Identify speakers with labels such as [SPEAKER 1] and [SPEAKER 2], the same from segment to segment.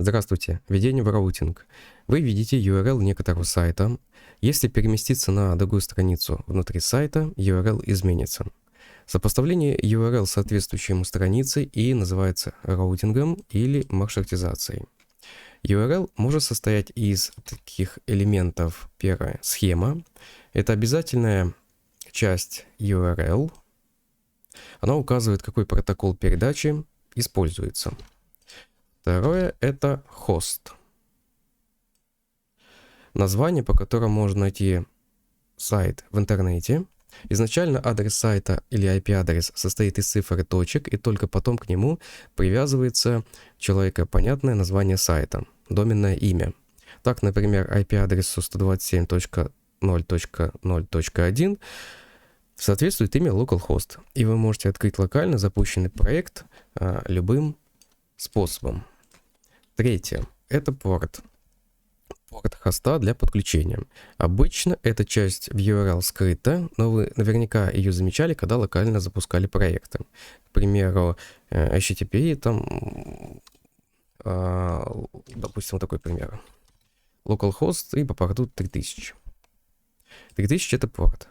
[SPEAKER 1] Здравствуйте, введение в роутинг. Вы видите URL некоторого сайта. Если переместиться на другую страницу внутри сайта, URL изменится. Сопоставление URL соответствующей ему странице и называется роутингом или маршрутизацией. URL может состоять из таких элементов. Первое — схема. Это обязательная часть URL. Она указывает, какой протокол передачи используется. Второе — это хост. Название, по которому можно найти сайт в интернете. Изначально адрес сайта или IP-адрес состоит из цифр и точек, и только потом к нему привязывается человекопонятное название сайта, доменное имя. Так, например, IP-адресу 127.0.0.1 соответствует имя localhost, и вы можете открыть локально запущенный проект любым способом. Третье — это порт. Порт хоста для подключения. Обычно эта часть в URL скрыта, но вы наверняка ее замечали, когда локально запускали проекты. К примеру, HTTP, допустим, вот такой пример. Localhost и по порту 3000. 3000 — это порт.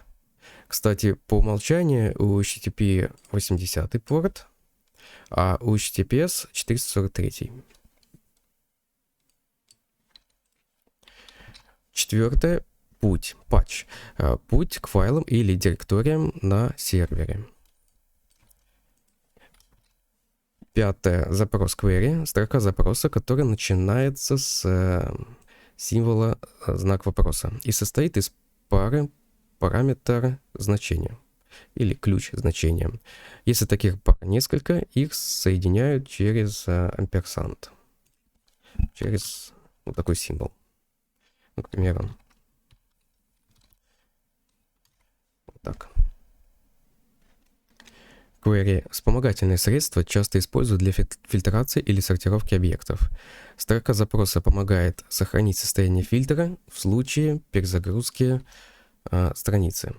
[SPEAKER 1] Кстати, по умолчанию у HTTP 80 порт, а у HTTPS 443. Четвертое — путь, патч. Путь к файлам или директориям на сервере. Пятое — запрос query, строка запроса, которая начинается с символа знак вопроса и состоит из пары параметр значения или ключ значения. Если таких пар несколько, их соединяют через амперсанд, через вот такой символ. Ну, к примеру, вот так. Query — вспомогательные средства, часто используют для фильтрации или сортировки объектов. Строка запроса помогает сохранить состояние фильтра в случае перезагрузки страницы.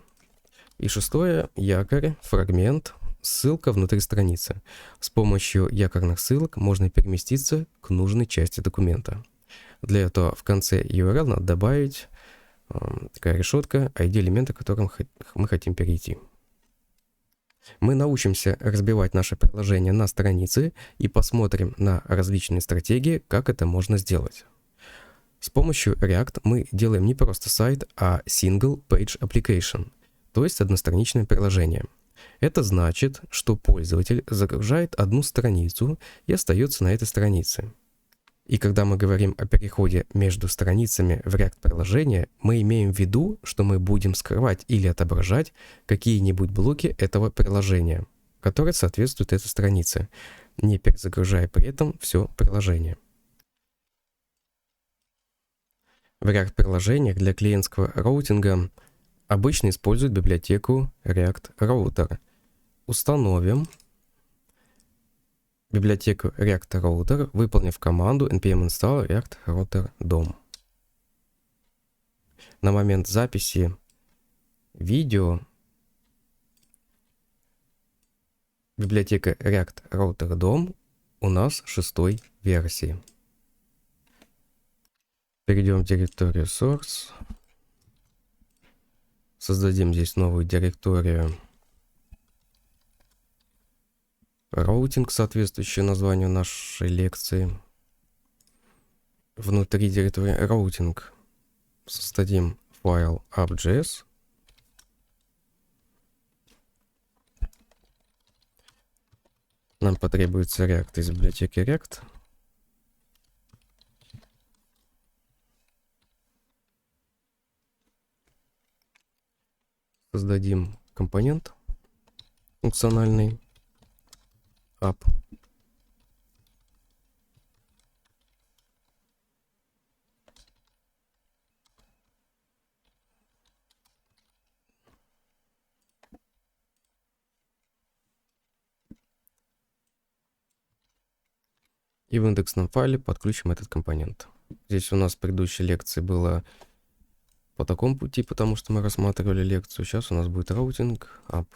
[SPEAKER 1] И шестое — якорь, фрагмент, ссылка внутри страницы. С помощью якорных ссылок можно переместиться к нужной части документа. Для этого в конце URL надо добавить такая решетка ID элемента, к которому мы хотим перейти. Мы научимся разбивать наше приложение на страницы и посмотрим на различные стратегии, как это можно сделать. С помощью React мы делаем не просто сайт, а Single Page Application, то есть одностраничное приложение. Это значит, что пользователь загружает одну страницу и остается на этой странице. И когда мы говорим о переходе между страницами в React-приложение, мы имеем в виду, что мы будем скрывать или отображать какие-нибудь блоки этого приложения, которые соответствуют этой странице, не перезагружая при этом все приложение. В React-приложениях для клиентского роутинга обычно используют библиотеку React Router. Установим библиотеку React Router, выполнив команду npm install React Router DOM. На момент записи видео библиотека React Router DOM у нас 6-й версии. Перейдем в директорию Source. Создадим здесь новую директорию Роутинг, соответствующее названию нашей лекции. Внутри директории роутинг создадим файл app.js. Нам потребуется React из библиотеки React. Создадим компонент функциональный app. И в индексном файле подключим этот компонент. Здесь у нас в предыдущей лекции было по такому пути, потому что мы рассматривали лекцию. Сейчас у нас будет роутинг app.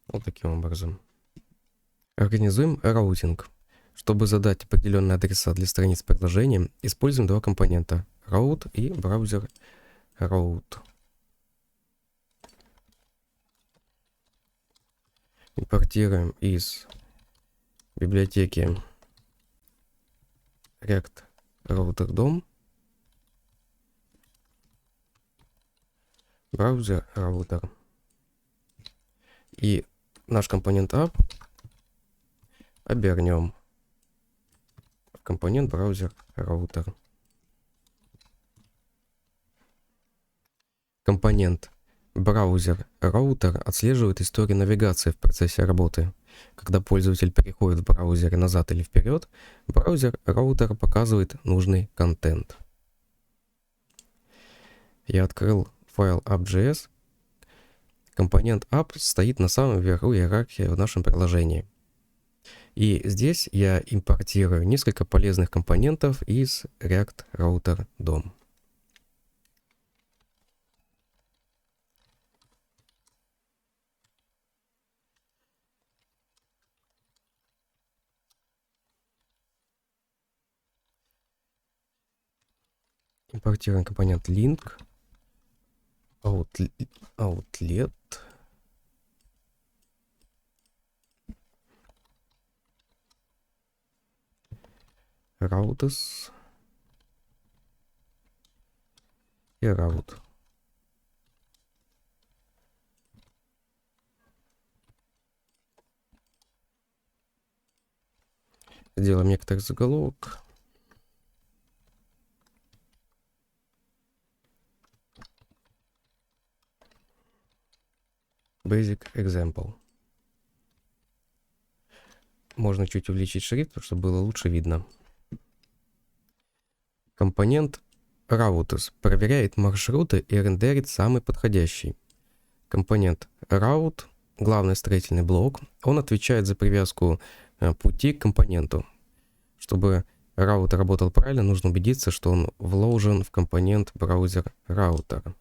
[SPEAKER 1] Вот таким образом. Организуем роутинг. Чтобы задать определенные адреса для страниц приложения, используем два компонента — route и браузер route. Импортируем из библиотеки React Router DOM браузер роутер. И наш компонент app обернем в компонент браузер роутер. Компонент браузер роутер отслеживает историю навигации в процессе работы. Когда пользователь переходит в браузере назад или вперед, браузер роутер показывает нужный контент. Я открыл файл app.js. Компонент app стоит на самом верху иерархии в нашем приложении. И здесь я импортирую несколько полезных компонентов из React Router DOM. Импортируем компонент link, outlet, routes и route. Сделаем некоторый заголовок. Basic example. Можно чуть увеличить шрифт, чтобы было лучше видно. Компонент routes проверяет маршруты и рендерит самый подходящий. Компонент route, главный строительный блок, он отвечает за привязку пути к компоненту. Чтобы раут работал правильно, нужно убедиться, что он вложен в компонент браузер роутера.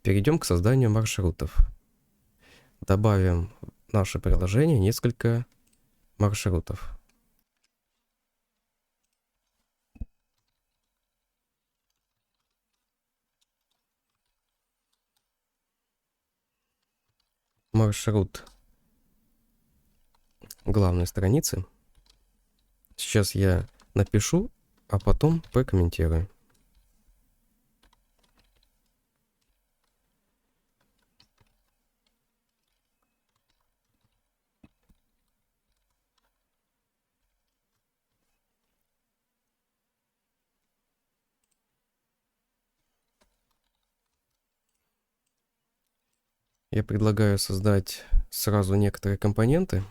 [SPEAKER 1] Перейдем к созданию маршрутов. Добавим в наше приложение несколько маршрутов. Маршрут главной страницы. Сейчас я напишу, а потом прокомментирую. Я предлагаю создать сразу некоторые компоненты.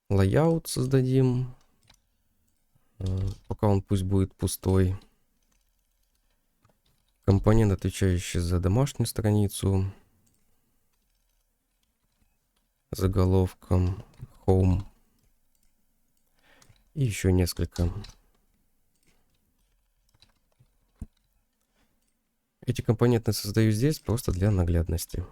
[SPEAKER 1] Layout создадим. Пока он пусть будет пустой. Компонент, отвечающий за домашнюю страницу. Заголовком Home. И еще несколько. Эти компоненты создаю здесь просто для наглядности.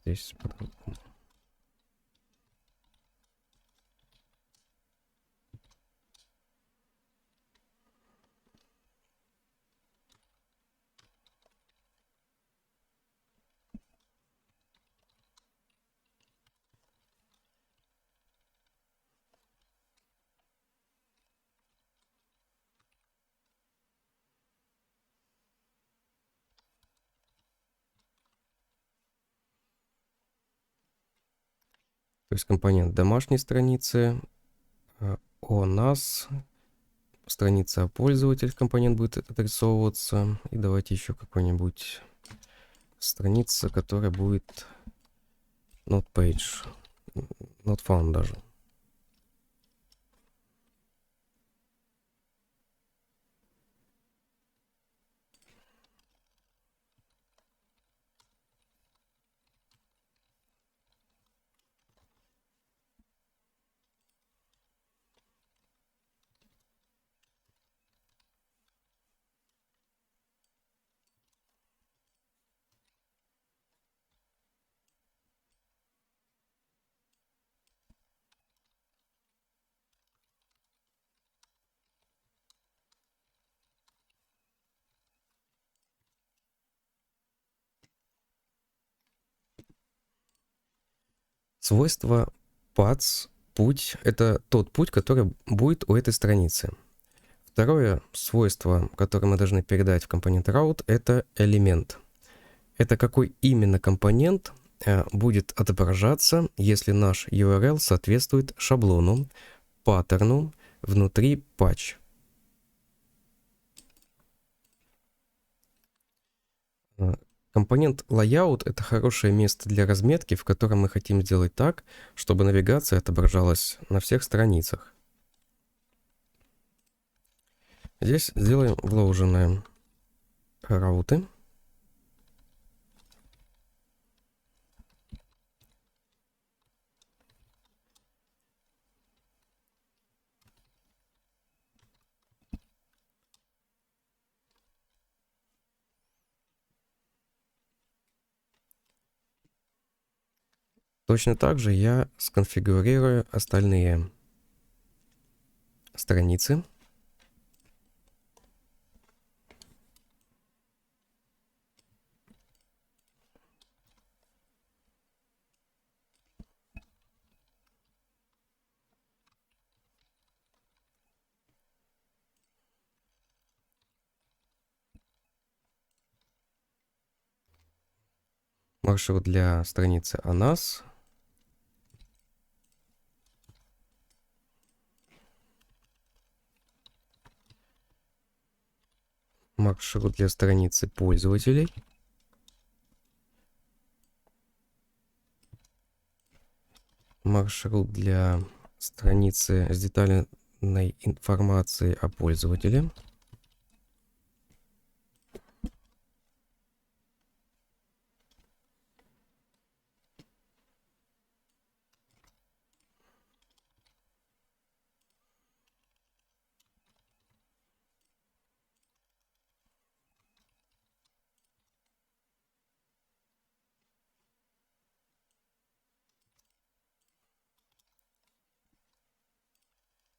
[SPEAKER 1] Здесь То есть компонент домашней страницы, о нас, страница о пользователе, компонент будет отрисовываться. И давайте еще какой-нибудь страница, которая будет not page, not found даже. Свойство paths, путь, это тот путь, который будет у этой страницы. Второе свойство, которое мы должны передать в компонент route, это элемент. Это какой именно компонент будет отображаться, если наш URL соответствует шаблону, паттерну внутри patch. Компонент layout — это хорошее место для разметки, в котором мы хотим сделать так, чтобы навигация отображалась на всех страницах. Здесь сделаем вложенные рауты. Точно так же я сконфигурирую остальные страницы. Маршрут для страницы о нас. Маршрут для страницы пользователей. Маршрут для страницы с детальной информацией о пользователе.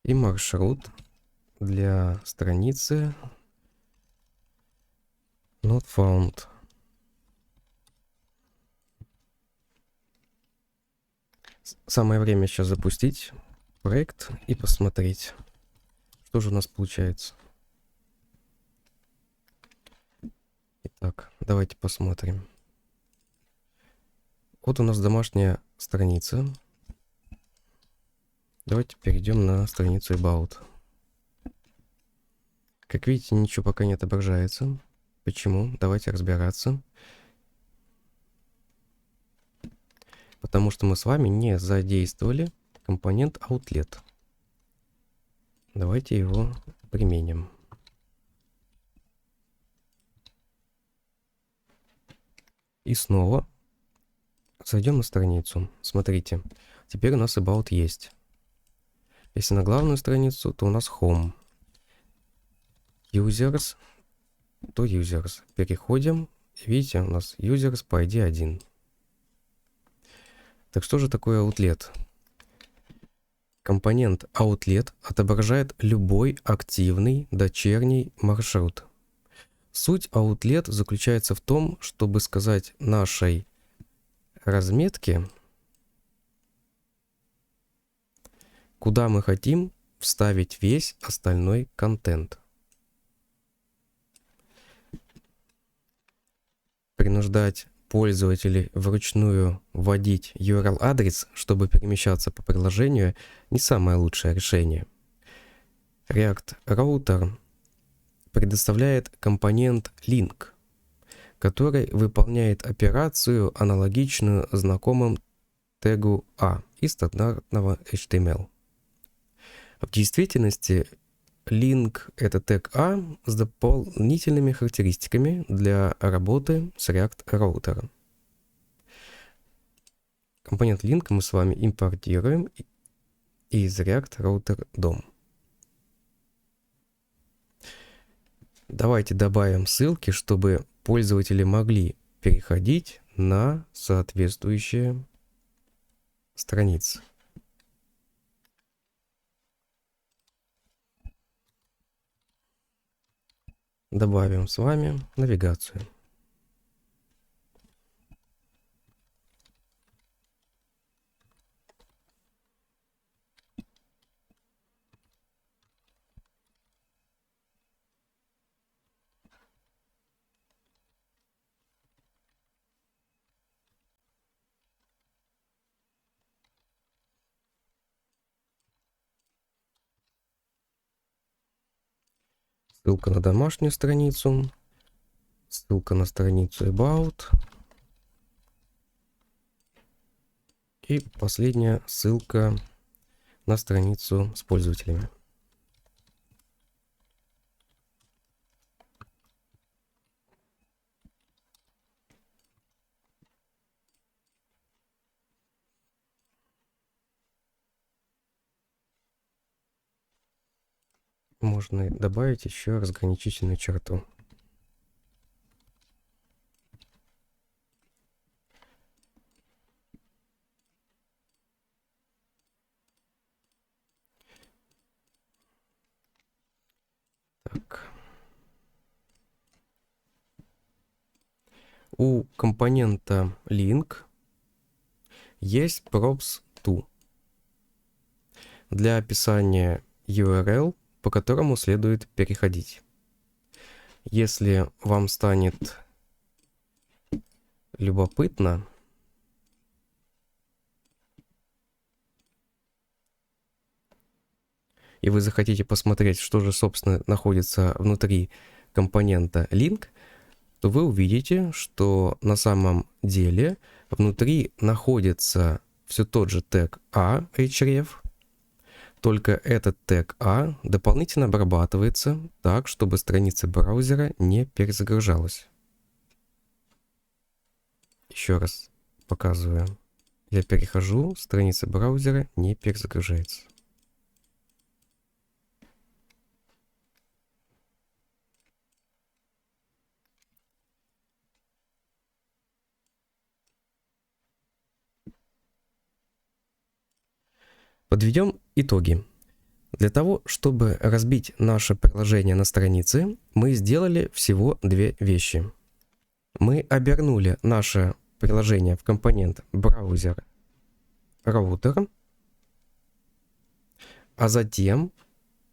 [SPEAKER 1] И маршрут для страницы not found. Самое время сейчас запустить проект и посмотреть, что же у нас получается. Итак, давайте посмотрим. Вот у нас домашняя страница. Давайте перейдем на страницу About. Как видите, ничего пока не отображается. Почему? Давайте разбираться. Потому что мы с вами не задействовали компонент Outlet. Давайте его применим. И снова зайдем на страницу. Смотрите, теперь у нас About есть. Если на главную страницу, то у нас Home. Users, то Users. Переходим. Видите, у нас Users по ID 1. Так что же такое Outlet? Компонент Outlet отображает любой активный дочерний маршрут. Суть Outlet заключается в том, чтобы сказать нашей разметке, куда мы хотим вставить весь остальной контент. Принуждать пользователей вручную вводить URL-адрес, чтобы перемещаться по приложению, не самое лучшее решение. React Router предоставляет компонент link, который выполняет операцию, аналогичную знакомым тегу A из стандартного HTML. В действительности link — это тег A с дополнительными характеристиками для работы с React Router. Компонент link мы с вами импортируем из React Router DOM. Давайте добавим ссылки, чтобы пользователи могли переходить на соответствующие страницы. Добавим с вами навигацию. Ссылка на домашнюю страницу, ссылка на страницу About и последняя ссылка на страницу с пользователями. Можно добавить еще разграничительную черту. Так. У компонента link есть props to для описания URL, по которому следует переходить. Если вам станет любопытно, и вы захотите посмотреть, что же, собственно, находится внутри компонента link, то вы увидите, что на самом деле внутри находится все тот же тег A, href, только этот тег A дополнительно обрабатывается так, чтобы страница браузера не перезагружалась. Еще раз показываю. Я перехожу, страница браузера не перезагружается. Подведем итоги. Для того, чтобы разбить наше приложение на страницы, мы сделали всего две вещи. Мы обернули наше приложение в компонент браузер роутер, а затем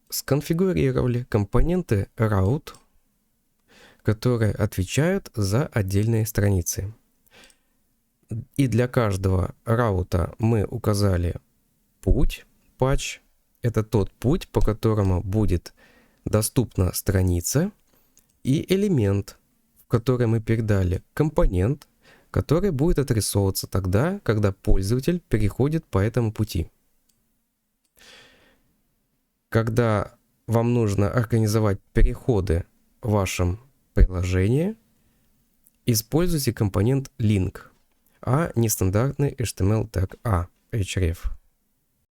[SPEAKER 1] сконфигурировали компоненты route, которые отвечают за отдельные страницы. И для каждого раута мы указали путь, patch. Это тот путь, по которому будет доступна страница, и элемент, в который мы передали компонент, который будет отрисовываться тогда, когда пользователь переходит по этому пути. Когда вам нужно организовать переходы в вашем приложении, используйте компонент link, а не стандартный HTML тег A, href.